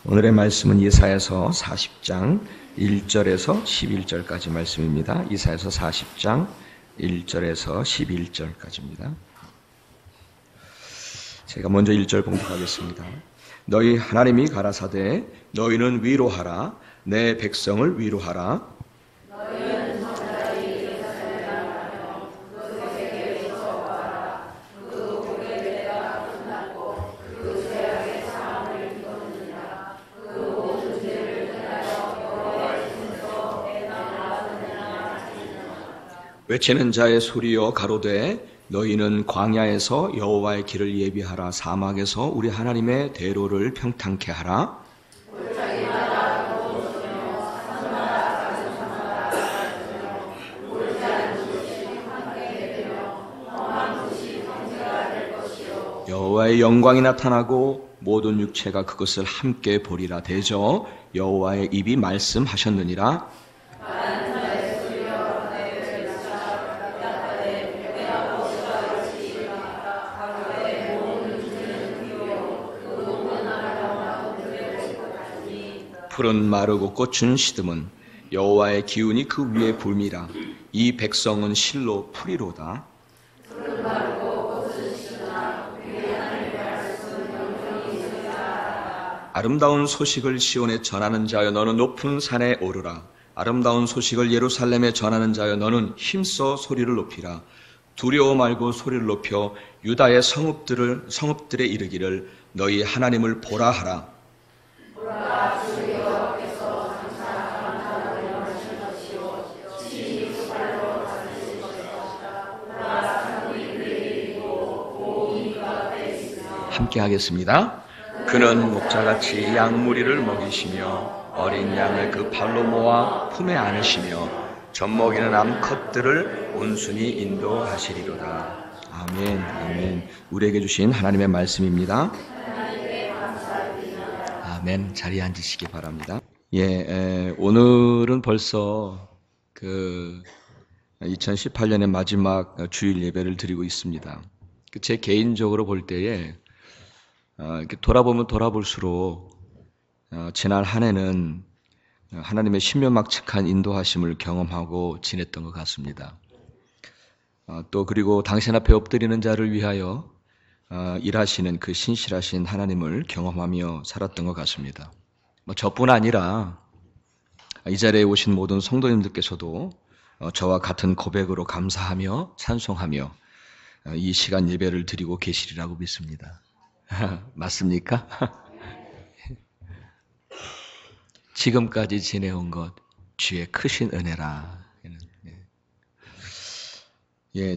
오늘의 말씀은 이사야서 40장 1절에서 11절까지 말씀입니다. 이사야서 40장 1절에서 11절까지입니다. 제가 먼저 1절 봉독하겠습니다. 너희 하나님이 가라사대 너희는 위로하라 내 백성을 위로하라. 너희는 성자의 제사를 나가며 그 세계를 쫓아가라. 그 복의 때가 끝났고 그 죄악의 상함을 뒤덮느니라. 그 모든 죄를 떠나여 여호와의 손에서 나아가느니라. 외치는 자의 소리여 가로되 너희는 광야에서 여호와의 길을 예비하라. 사막에서 우리 하나님의 대로를 평탄케 하라. 여호와의 영광이 나타나고 모든 육체가 그것을 함께 보리라. 대저 여호와의 입이 말씀하셨느니라. 풀은 마르고 꽃은 시듬은 여호와의 기운이 그 위에 불미라. 이 백성은 실로 풀이로다. 아름다운 소식을 시온에 전하는 자여 너는 높은 산에 오르라. 아름다운 소식을 예루살렘에 전하는 자여 너는 힘써 소리를 높이라. 두려워 말고 소리를 높여 유다의 성읍들에 이르기를 너희 하나님을 보라 하라. 함께 하겠습니다. 그는 목자같이 양무리를 먹이시며 어린 양을 그 발로 모아 품에 안으시며 젖먹이는 암컷들을 온순히 인도하시리로다. 아멘. 아멘. 우리에게 주신 하나님의 말씀입니다. 아멘. 자리에 앉으시기 바랍니다. 오늘은 벌써 2018년의 마지막 주일 예배를 드리고 있습니다. 제 개인적으로 볼 때에 이렇게 돌아볼수록 지난 한 해는 하나님의 신묘막측한 인도하심을 경험하고 지냈던 것 같습니다. 또 그리고 당신 앞에 엎드리는 자를 위하여 일하시는 그 신실하신 하나님을 경험하며 살았던 것 같습니다. 저뿐 아니라 이 자리에 오신 모든 성도님들께서도 저와 같은 고백으로 감사하며 찬송하며 이 시간 예배를 드리고 계시리라고 믿습니다. 맞습니까? 지금까지 지내온 것 주의 크신 은혜라.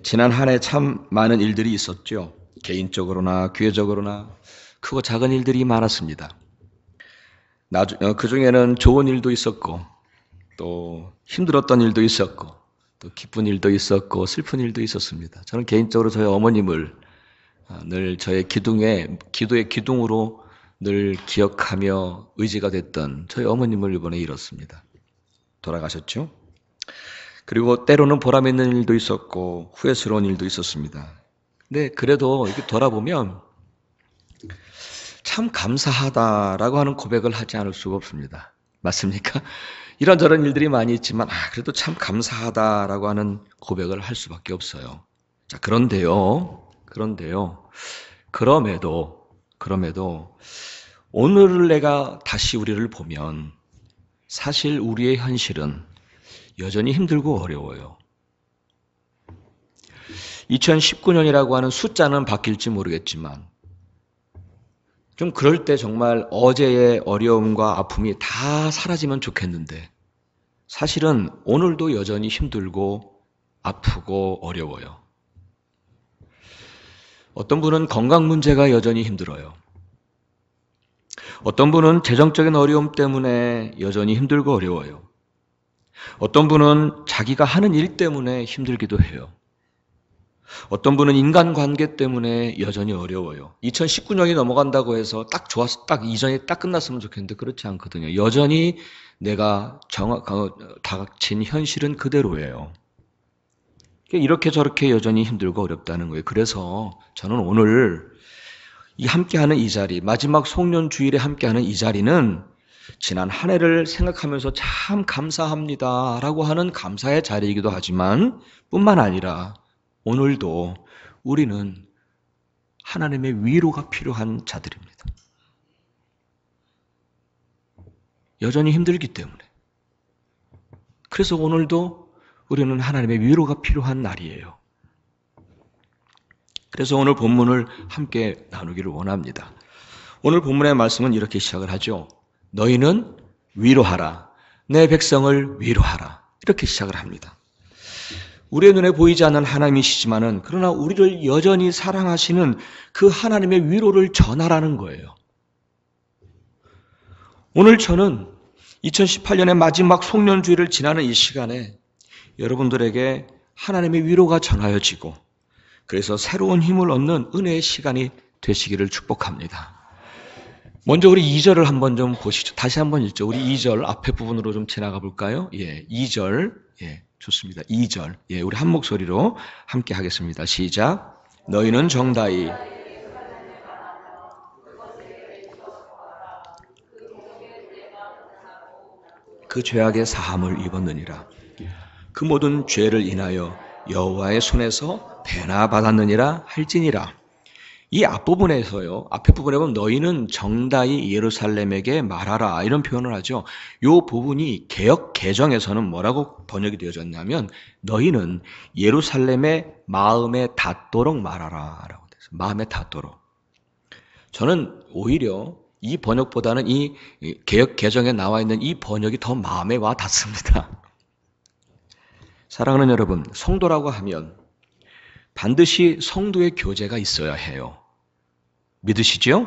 지난 한 해 참 많은 일들이 있었죠. 개인적으로나 교회적으로나 크고 작은 일들이 많았습니다. 그 중에는 좋은 일도 있었고 또 힘들었던 일도 있었고 또 기쁜 일도 있었고 슬픈 일도 있었습니다. 저는 개인적으로 저희 어머님을 늘 저의 기도의 기둥으로 늘 기억하며 의지가 됐던 저희 어머님을 이번에 잃었습니다. 돌아가셨죠? 그리고 때로는 보람 있는 일도 있었고 후회스러운 일도 있었습니다. 근데 그래도 이렇게 돌아보면 참 감사하다라고 하는 고백을 하지 않을 수가 없습니다. 맞습니까? 이런저런 일들이 많이 있지만 그래도 참 감사하다라고 하는 고백을 할 수밖에 없어요. 자, 그런데요. 그럼에도 오늘 내가 다시 우리를 보면 사실 우리의 현실은 여전히 힘들고 어려워요. 2019년이라고 하는 숫자는 바뀔지 모르겠지만 좀 그럴 때 정말 어제의 어려움과 아픔이 다 사라지면 좋겠는데 사실은 오늘도 여전히 힘들고 아프고 어려워요. 어떤 분은 건강 문제가 여전히 힘들어요. 어떤 분은 재정적인 어려움 때문에 여전히 힘들고 어려워요. 어떤 분은 자기가 하는 일 때문에 힘들기도 해요. 어떤 분은 인간관계 때문에 여전히 어려워요. 2019년이 넘어간다고 해서 딱 좋았어, 딱 이전이 딱 끝났으면 좋겠는데 그렇지 않거든요. 여전히 내가 닥친 현실은 그대로예요. 이렇게 저렇게 여전히 힘들고 어렵다는 거예요. 그래서 저는 오늘 이 함께하는 이 자리, 마지막 송년 주일에 함께하는 이 자리는 지난 한 해를 생각하면서 참 감사합니다 라고 하는 감사의 자리이기도 하지만 뿐만 아니라 오늘도 우리는 하나님의 위로가 필요한 자들입니다. 여전히 힘들기 때문에. 그래서 오늘도 우리는 하나님의 위로가 필요한 날이에요. 그래서 오늘 본문을 함께 나누기를 원합니다. 오늘 본문의 말씀은 이렇게 시작을 하죠. 너희는 위로하라. 내 백성을 위로하라. 이렇게 시작을 합니다. 우리의 눈에 보이지 않는 하나님이시지만은 그러나 우리를 여전히 사랑하시는 그 하나님의 위로를 전하라는 거예요. 오늘 저는 2018년의 마지막 송년주일을 지나는 이 시간에 여러분들에게 하나님의 위로가 전하여지고 그래서 새로운 힘을 얻는 은혜의 시간이 되시기를 축복합니다. 먼저 우리 2절을 한번 좀 보시죠. 다시 한번 읽죠. 우리 2절 앞에 부분으로 좀 지나가 볼까요? 2절. 좋습니다. 2절. 우리 한 목소리로 함께 하겠습니다. 시작. 너희는 정다이 그 죄악의 사함을 입었느니라. 그 모든 죄를 인하여 여호와의 손에서 배나 받았느니라 할지니라. 이 앞부분에서요. 앞에 부분에 보면 너희는 정다이 예루살렘에게 말하라 이런 표현을 하죠. 이 부분이 개역 개정에서는 뭐라고 번역이 되어졌냐면 너희는 예루살렘의 마음에 닿도록 말하라 라고 되어 있어요. 마음에 닿도록. 저는 오히려 이 번역보다는 이 개역 개정에 나와 있는 이 번역이 더 마음에 와 닿습니다. 사랑하는 여러분, 성도라고 하면 반드시 성도의 교제가 있어야 해요. 믿으시죠?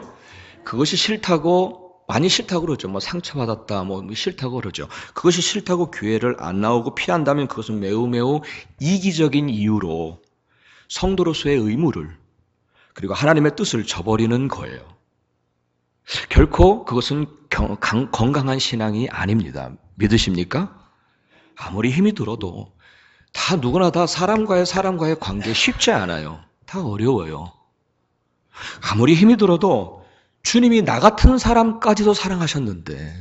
그것이 싫다고, 많이 싫다고 그러죠. 뭐 상처받았다, 뭐 싫다고 그러죠. 그것이 싫다고 교회를 안 나오고 피한다면 그것은 매우 이기적인 이유로 성도로서의 의무를 그리고 하나님의 뜻을 저버리는 거예요. 결코 그것은 건강한 신앙이 아닙니다. 믿으십니까? 아무리 힘이 들어도 다 누구나 다 사람과의 관계 쉽지 않아요. 다 어려워요. 아무리 힘이 들어도 주님이 나 같은 사람까지도 사랑하셨는데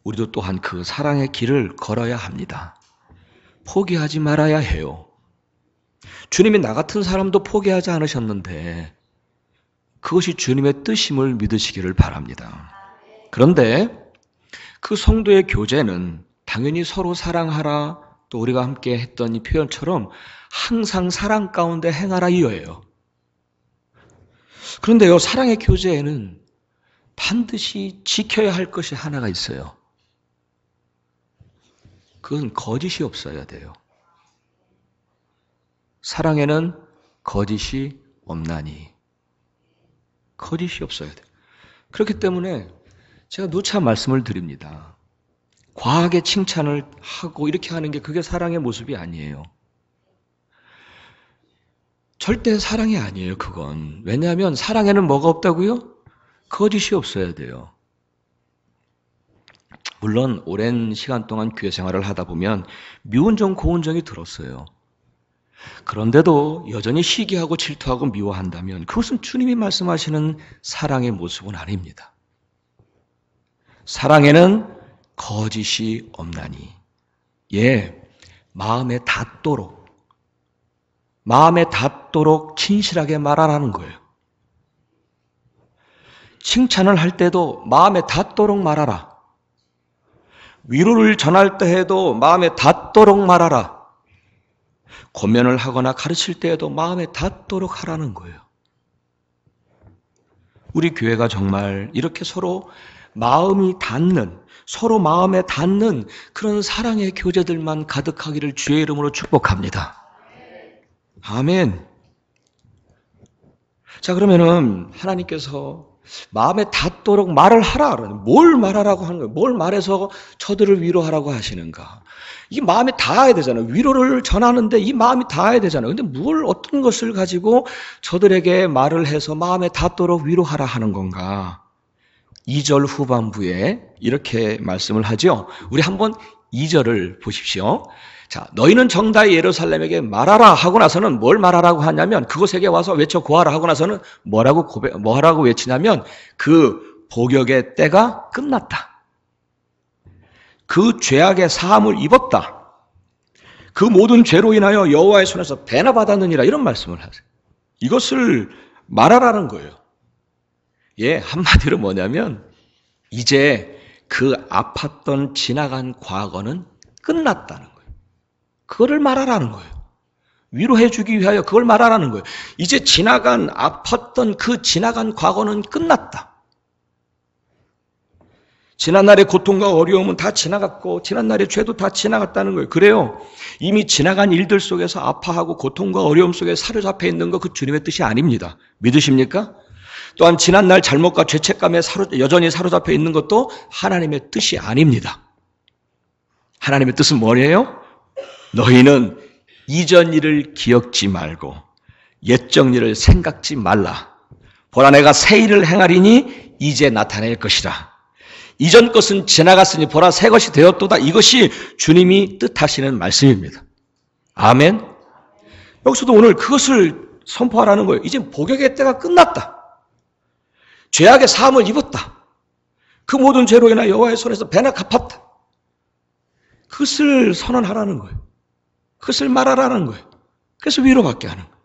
우리도 또한 그 사랑의 길을 걸어야 합니다. 포기하지 말아야 해요. 주님이 나 같은 사람도 포기하지 않으셨는데 그것이 주님의 뜻임을 믿으시기를 바랍니다. 그런데 그 성도의 교제는 당연히 서로 사랑하라, 또 우리가 함께 했던 이 표현처럼 항상 사랑 가운데 행하라 이거예요. 그런데요, 사랑의 교제에는 반드시 지켜야 할 것이 하나가 있어요. 그건 거짓이 없어야 돼요. 사랑에는 거짓이 없나니. 거짓이 없어야 돼요. 그렇기 때문에 제가 누차 말씀을 드립니다. 과하게 칭찬을 하고 이렇게 하는 게 그게 사랑의 모습이 아니에요. 절대 사랑이 아니에요, 그건. 왜냐하면 사랑에는 뭐가 없다고요? 거짓이 없어야 돼요. 물론 오랜 시간 동안 교회 생활을 하다 보면 미운정, 고운정이 들었어요. 그런데도 여전히 시기하고 질투하고 미워한다면 그것은 주님이 말씀하시는 사랑의 모습은 아닙니다. 사랑에는 거짓이 없나니. 마음에 닿도록 진실하게 말하라는 거예요. 칭찬을 할 때도 마음에 닿도록 말하라. 위로를 전할 때 해도 마음에 닿도록 말하라. 권면을 하거나 가르칠 때에도 마음에 닿도록 하라는 거예요. 우리 교회가 정말 이렇게 서로 마음에 닿는 그런 사랑의 교제들만 가득하기를 주의 이름으로 축복합니다. 아멘. 자, 그러면은 하나님께서 마음에 닿도록 말을 하라. 뭘 말하라고 하는 거예요? 뭘 말해서 저들을 위로하라고 하시는가? 이 마음에 닿아야 되잖아요. 위로를 전하는데 이 마음이 닿아야 되잖아요. 근데 어떤 것을 가지고 저들에게 말을 해서 마음에 닿도록 위로하라 하는 건가? 2절 후반부에 이렇게 말씀을 하죠. 우리 한번 2절을 보십시오. 자, 너희는 정다이 예루살렘에게 말하라 하고 나서는 뭘 말하라고 하냐면 그곳에게 와서 외쳐 고하라 하고 나서는 뭐라고 외치냐면 그 복역의 때가 끝났다. 그 죄악의 사함을 입었다. 그 모든 죄로 인하여 여호와의 손에서 배나 받았느니라 이런 말씀을 하세요. 이것을 말하라는 거예요. 예, 한마디로 뭐냐면 이제 그 아팠던 지나간 과거는 끝났다는 거예요. 그거를 말하라는 거예요. 위로해 주기 위하여 그걸 말하라는 거예요. 이제 지나간 아팠던 그 지나간 과거는 끝났다. 지난날의 고통과 어려움은 다 지나갔고 지난날의 죄도 다 지나갔다는 거예요. 그래요. 이미 지나간 일들 속에서 아파하고 고통과 어려움 속에 사로잡혀 있는 거 그 주님의 뜻이 아닙니다. 믿으십니까? 또한 지난날 잘못과 죄책감에 여전히 사로잡혀 있는 것도 하나님의 뜻이 아닙니다. 하나님의 뜻은 뭐예요? 너희는 이전 일을 기억지 말고 옛적 일을 생각지 말라. 보라 내가 새 일을 행하리니 이제 나타낼 것이라. 이전 것은 지나갔으니 보라 새 것이 되었도다. 이것이 주님이 뜻하시는 말씀입니다. 아멘. 여기서도 오늘 그것을 선포하라는 거예요. 이제 복역의 때가 끝났다. 죄악의 사함을 입었다. 그 모든 죄로 인하여 여호와의 손에서 배나 갚았다. 그것을 선언하라는 거예요. 그것을 말하라는 거예요. 그래서 위로받게 하는 거예요.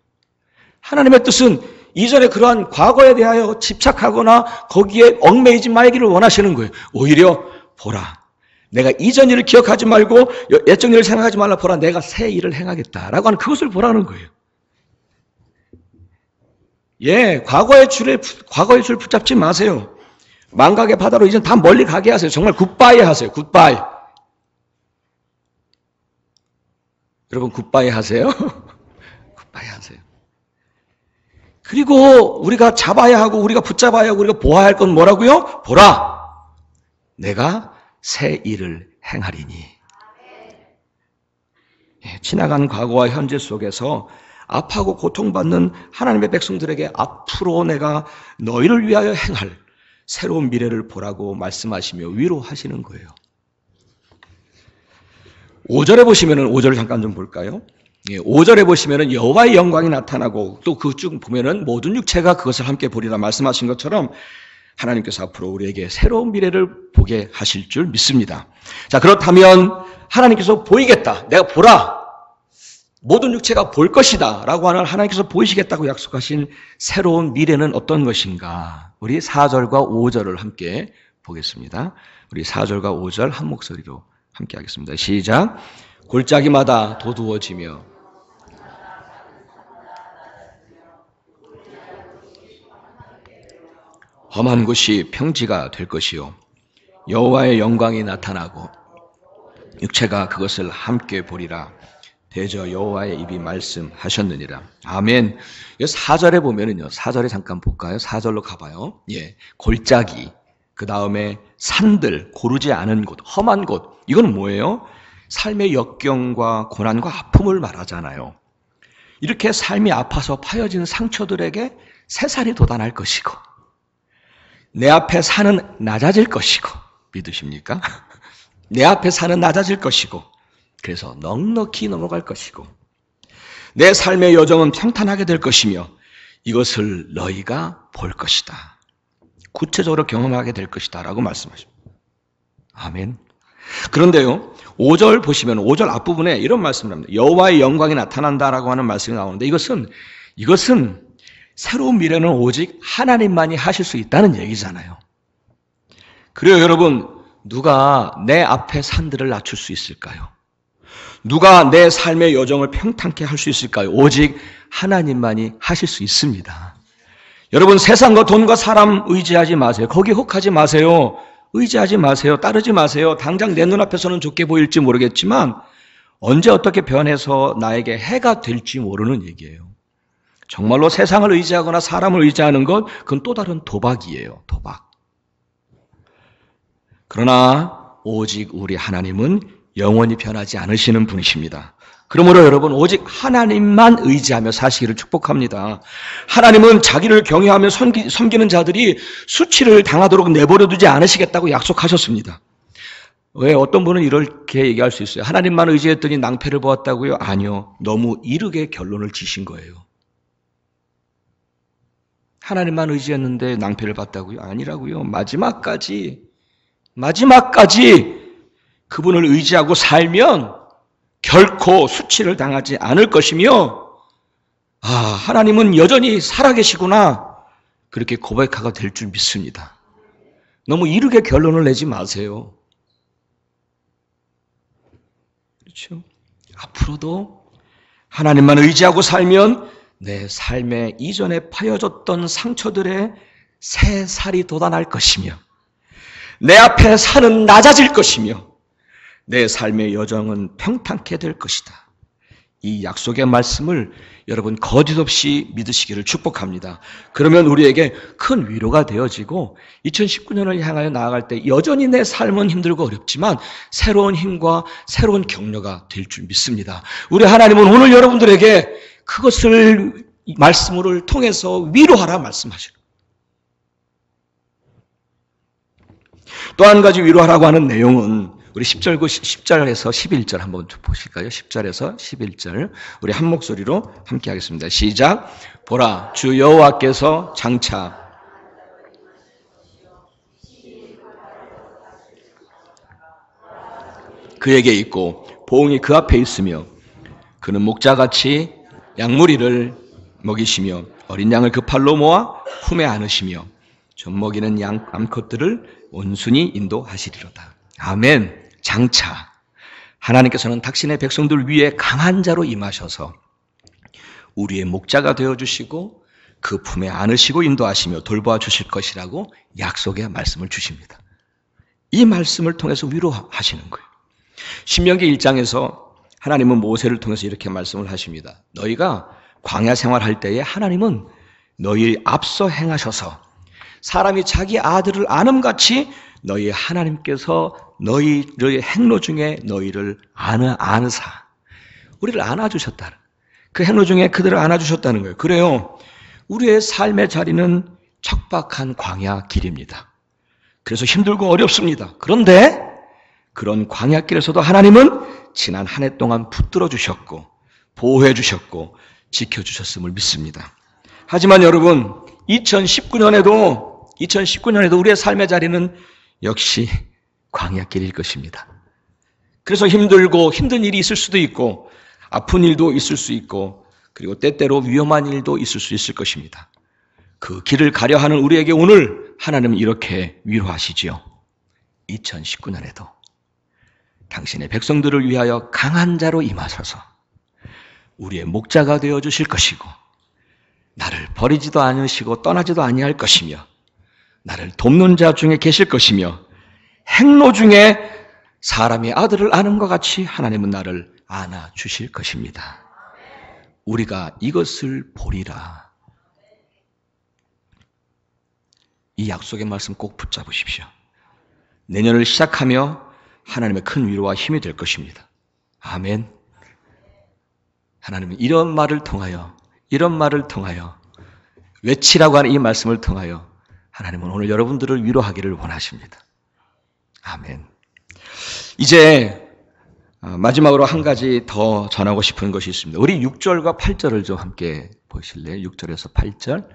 하나님의 뜻은 이전에 그러한 과거에 대하여 집착하거나 거기에 얽매이지 말기를 원하시는 거예요. 오히려 보라. 내가 이전 일을 기억하지 말고 옛적 일을 생각하지 말라. 보라. 내가 새 일을 행하겠다라고 하는 그것을 보라는 거예요. 예, 과거의 줄 붙잡지 마세요. 망각의 바다로 이제 다 멀리 가게 하세요. 정말 굿바이 하세요. 굿바이. 여러분 굿바이 하세요? 굿바이 하세요. 그리고 우리가 잡아야 하고 우리가 붙잡아야 하고 우리가 보아야 할 건 뭐라고요? 보라. 내가 새 일을 행하리니. 예, 지나간 과거와 현재 속에서 아파하고 고통받는 하나님의 백성들에게 앞으로 내가 너희를 위하여 행할 새로운 미래를 보라고 말씀하시며 위로하시는 거예요. 5절에 보시면은 5절을 잠깐 좀 볼까요? 5절에 보시면은 여호와의 영광이 나타나고 또 그 쭉 보면은 모든 육체가 그것을 함께 보리라 말씀하신 것처럼 하나님께서 앞으로 우리에게 새로운 미래를 보게 하실 줄 믿습니다. 자, 그렇다면 하나님께서 보이겠다. 내가 보라. 모든 육체가 볼 것이다 라고 하는 하나님께서 보이시겠다고 약속하신 새로운 미래는 어떤 것인가? 우리 4절과 5절을 함께 보겠습니다. 우리 4절과 5절 한 목소리로 함께 하겠습니다. 시작. 골짜기마다 도두어지며 험한 곳이 평지가 될 것이요 여호와의 영광이 나타나고 육체가 그것을 함께 보리라. 대저 여호와의 입이 말씀하셨느니라. 아멘. 4절에 보면은요. 4절에 잠깐 볼까요? 4절로 가봐요. 예, 골짜기, 그 다음에 산들, 고르지 않은 곳, 험한 곳. 이건 뭐예요? 삶의 역경과 고난과 아픔을 말하잖아요. 이렇게 삶이 아파서 파여진 상처들에게 새살이 돋아날 것이고 내 앞에 산은 낮아질 것이고 믿으십니까? 내 앞에 산은 낮아질 것이고 그래서 넉넉히 넘어갈 것이고 내 삶의 여정은 평탄하게 될 것이며 이것을 너희가 볼 것이다. 구체적으로 경험하게 될 것이다 라고 말씀하십니다. 아멘. 그런데요 5절 보시면 5절 앞부분에 이런 말씀을 합니다. 여호와의 영광이 나타난다라고 하는 말씀이 나오는데 이것은 새로운 미래는 오직 하나님만이 하실 수 있다는 얘기잖아요. 그래요 여러분, 누가 내 앞에 산들을 낮출 수 있을까요? 누가 내 삶의 여정을 평탄케 할 수 있을까요? 오직 하나님만이 하실 수 있습니다. 여러분 세상과 돈과 사람 의지하지 마세요. 거기에 혹하지 마세요. 의지하지 마세요. 따르지 마세요. 당장 내 눈앞에서는 좋게 보일지 모르겠지만 언제 어떻게 변해서 나에게 해가 될지 모르는 얘기예요. 정말로 세상을 의지하거나 사람을 의지하는 것 그건 또 다른 도박이에요. 도박. 그러나 오직 우리 하나님은 영원히 변하지 않으시는 분이십니다. 그러므로 여러분 오직 하나님만 의지하며 사시기를 축복합니다. 하나님은 자기를 경외하며 섬기는 자들이 수치를 당하도록 내버려두지 않으시겠다고 약속하셨습니다. 왜 어떤 분은 이렇게 얘기할 수 있어요. 하나님만 의지했더니 낭패를 보았다고요? 아니요. 너무 이르게 결론을 지신 거예요. 하나님만 의지했는데 낭패를 봤다고요? 아니라고요. 마지막까지 그분을 의지하고 살면 결코 수치를 당하지 않을 것이며, 아, 하나님은 여전히 살아계시구나, 그렇게 고백하게 될 줄 믿습니다. 너무 이르게 결론을 내지 마세요. 그렇죠? 앞으로도 하나님만 의지하고 살면 내 삶의 이전에 파여졌던 상처들의 새 살이 돋아날 것이며, 내 앞에 산은 낮아질 것이며, 내 삶의 여정은 평탄케 될 것이다. 이 약속의 말씀을 여러분 거짓 없이 믿으시기를 축복합니다. 그러면 우리에게 큰 위로가 되어지고 2019년을 향하여 나아갈 때 여전히 내 삶은 힘들고 어렵지만 새로운 힘과 새로운 격려가 될 줄 믿습니다. 우리 하나님은 오늘 여러분들에게 그것을 말씀을 통해서 위로하라 말씀하시는, 또 한 가지 위로하라고 하는 내용은 우리 10절에서 11절 한번 보실까요? 10절에서 11절 우리 한 목소리로 함께 하겠습니다. 시작. 보라, 주 여호와께서 장차 그에게 있고 보응이 그 앞에 있으며 그는 목자같이 양무리를 먹이시며 어린 양을 그 팔로 모아 품에 안으시며 젖 먹이는 양 암컷들을 온순히 인도하시리로다. 아멘. 장차 하나님께서는 당신의 백성들 위에 강한 자로 임하셔서 우리의 목자가 되어주시고 그 품에 안으시고 인도하시며 돌보아 주실 것이라고 약속의 말씀을 주십니다. 이 말씀을 통해서 위로하시는 거예요. 신명기 1장에서 하나님은 모세를 통해서 이렇게 말씀을 하십니다. 너희가 광야 생활할 때에 하나님은 너희 앞서 행하셔서 사람이 자기 아들을 아음같이 너희 하나님께서 너희의 행로 중에 너희를 안으사 우리를 안아주셨다는, 그 행로 중에 그들을 안아주셨다는 거예요. 그래요. 우리의 삶의 자리는 척박한 광야 길입니다. 그래서 힘들고 어렵습니다. 그런데 그런 광야길에서도 하나님은 지난 한 해 동안 붙들어 주셨고 보호해 주셨고 지켜주셨음을 믿습니다. 하지만 여러분 2019년에도 우리의 삶의 자리는 역시 광야길일 것입니다. 그래서 힘들고 힘든 일이 있을 수도 있고 아픈 일도 있을 수 있고 그리고 때때로 위험한 일도 있을 수 있을 것입니다. 그 길을 가려 하는 우리에게 오늘 하나님은 이렇게 위로하시지요. 2019년에도 당신의 백성들을 위하여 강한 자로 임하셔서 우리의 목자가 되어주실 것이고 나를 버리지도 않으시고 떠나지도 아니할 것이며 나를 돕는 자 중에 계실 것이며 행로 중에 사람이 아들을 아는 것 같이 하나님은 나를 안아주실 것입니다. 우리가 이것을 보리라. 이 약속의 말씀 꼭 붙잡으십시오. 내년을 시작하며 하나님의 큰 위로와 힘이 될 것입니다. 아멘. 하나님은 이런 말을 통하여 외치라고 하는 이 말씀을 통하여 하나님은 오늘 여러분들을 위로하기를 원하십니다. 아멘. 이제 마지막으로 한 가지 더 전하고 싶은 것이 있습니다. 우리 6절과 8절을 좀 함께 보실래요? 6절에서 8절.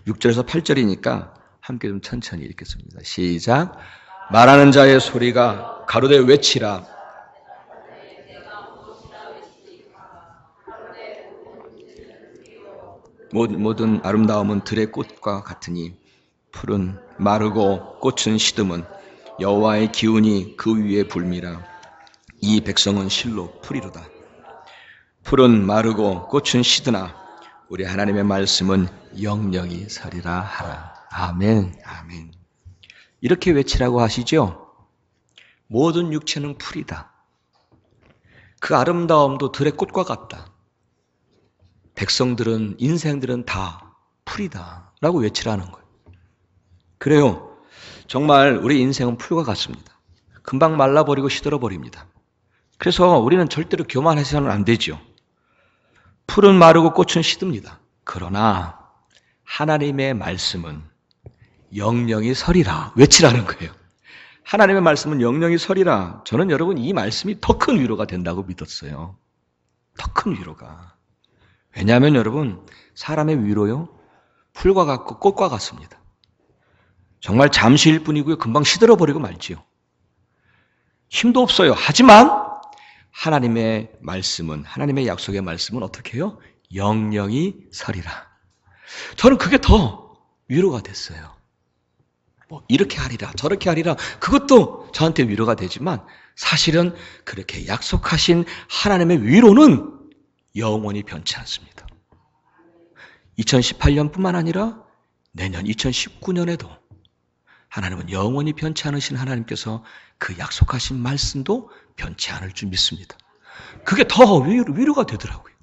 6절에서 8절이니까 함께 좀 천천히 읽겠습니다. 시작. 말하는 자의 소리가 가로되 외치라. 모든 아름다움은 들의 꽃과 같으니 풀은 마르고 꽃은 시듬은 여호와의 기운이 그 위에 불미라. 이 백성은 실로 풀이로다. 풀은 마르고 꽃은 시드나 우리 하나님의 말씀은 영영이 서리라 하라. 아멘. 아멘. 이렇게 외치라고 하시죠. 모든 육체는 풀이다. 그 아름다움도 들의 꽃과 같다. 백성들은 인생들은 다 풀이다 라고 외치라는 거예요. 그래요. 정말 우리 인생은 풀과 같습니다. 금방 말라버리고 시들어버립니다. 그래서 우리는 절대로 교만해서는 안 되죠. 풀은 마르고 꽃은 시듭니다. 그러나 하나님의 말씀은 영영이 서리라 외치라는 거예요. 하나님의 말씀은 영영이 서리라. 저는 여러분 이 말씀이 더 큰 위로가 된다고 믿었어요. 더 큰 위로가. 왜냐하면 여러분 사람의 위로요 풀과 같고 꽃과 같습니다. 정말 잠시일 뿐이고요 금방 시들어버리고 말지요. 힘도 없어요. 하지만 하나님의 말씀은, 하나님의 약속의 말씀은 어떻게 해요? 영영이 서리라. 저는 그게 더 위로가 됐어요. 뭐 이렇게 하리라 저렇게 하리라 그것도 저한테 위로가 되지만 사실은 그렇게 약속하신 하나님의 위로는 영원히 변치 않습니다. 2018년뿐만 아니라 내년 2019년에도 하나님은 영원히 변치 않으신 하나님께서 그 약속하신 말씀도 변치 않을 줄 믿습니다. 그게 더 위로가 되더라고요.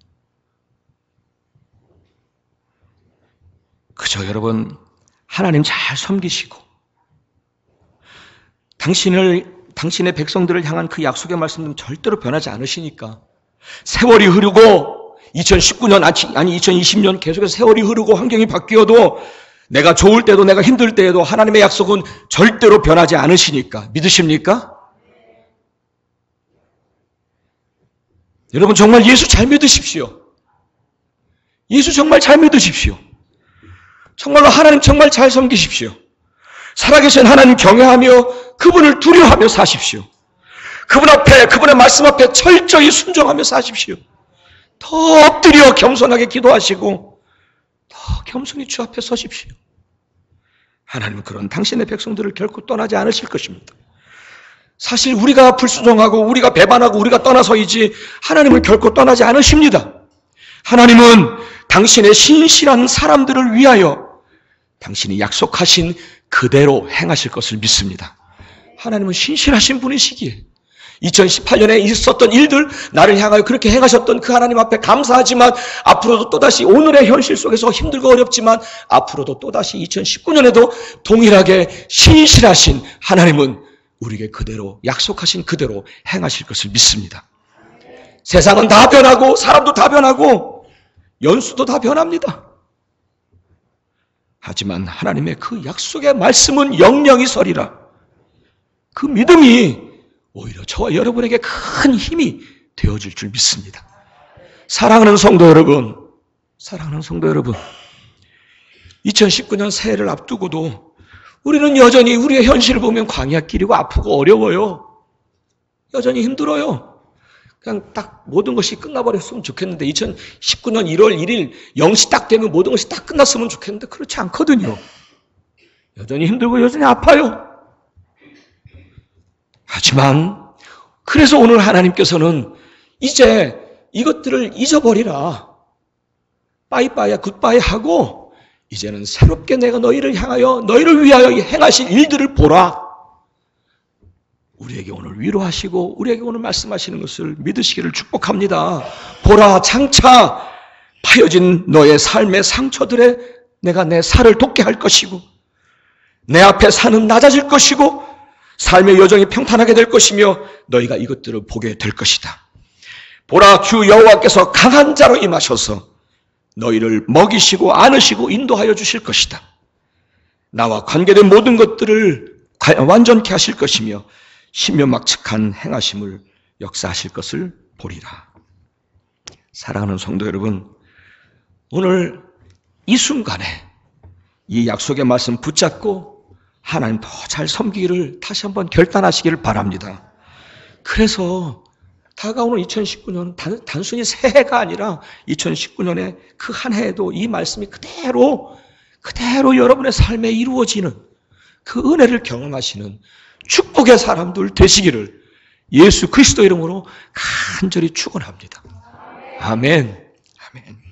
그저 여러분 하나님 잘 섬기시고 당신의 백성들을 향한 그 약속의 말씀은 절대로 변하지 않으시니까 세월이 흐르고 2019년 아니 2020년 계속해서 세월이 흐르고 환경이 바뀌어도 내가 좋을 때도 내가 힘들 때에도 하나님의 약속은 절대로 변하지 않으시니까 믿으십니까? 여러분 정말 예수 잘 믿으십시오. 예수 정말 잘 믿으십시오. 정말로 하나님 정말 잘 섬기십시오. 살아계신 하나님 경외하며 그분을 두려워하며 사십시오. 그분 앞에, 그분의 말씀 앞에 철저히 순종하며 사십시오. 더 엎드려 겸손하게 기도하시고 더 겸손히 주 앞에 서십시오. 하나님은 그런 당신의 백성들을 결코 떠나지 않으실 것입니다. 사실 우리가 불순종하고 우리가 배반하고 우리가 떠나서이지 하나님은 결코 떠나지 않으십니다. 하나님은 당신의 신실한 사람들을 위하여 당신이 약속하신 그대로 행하실 것을 믿습니다. 하나님은 신실하신 분이시기에 2018년에 있었던 일들, 나를 향하여 그렇게 행하셨던 그 하나님 앞에 감사하지만 앞으로도 또다시 오늘의 현실 속에서 힘들고 어렵지만 앞으로도 또다시 2019년에도 동일하게 신실하신 하나님은 우리에게 그대로 약속하신 그대로 행하실 것을 믿습니다. 세상은 다 변하고 사람도 다 변하고 연수도 다 변합니다. 하지만 하나님의 그 약속의 말씀은 영영이 서리라. 그 믿음이 오히려 저와 여러분에게 큰 힘이 되어줄 줄 믿습니다. 사랑하는 성도 여러분, 2019년 새해를 앞두고도 우리는 여전히 우리의 현실을 보면 광야길이고 아프고 어려워요. 여전히 힘들어요. 그냥 딱 모든 것이 끝나버렸으면 좋겠는데 2019년 1월 1일 0시 딱 되면 모든 것이 딱 끝났으면 좋겠는데 그렇지 않거든요. 여전히 힘들고 여전히 아파요. 하지만 그래서 오늘 하나님께서는 이제 이것들을 잊어버리라. 빠이빠이야 굿바이 하고 이제는 새롭게 내가 너희를 향하여 너희를 위하여 행하실 일들을 보라. 우리에게 오늘 위로하시고 우리에게 오늘 말씀하시는 것을 믿으시기를 축복합니다. 보라 장차 파여진 너의 삶의 상처들에 내가 내 살을 돋게 할 것이고 내 앞에 산은 낮아질 것이고 삶의 여정이 평탄하게 될 것이며 너희가 이것들을 보게 될 것이다. 보라 주 여호와께서 강한 자로 임하셔서 너희를 먹이시고 안으시고 인도하여 주실 것이다. 나와 관계된 모든 것들을 완전케 하실 것이며 신묘막측한 행하심을 역사하실 것을 보리라. 사랑하는 성도 여러분, 오늘 이 순간에 이 약속의 말씀 붙잡고 하나님 더 잘 섬기기를 다시 한번 결단하시기를 바랍니다. 그래서 다가오는 2019년 단순히 새해가 아니라 2019년에 그 한 해에도 이 말씀이 그대로 여러분의 삶에 이루어지는 그 은혜를 경험하시는 축복의 사람들 되시기를 예수 그리스도 이름으로 간절히 축원합니다. 아멘. 아멘.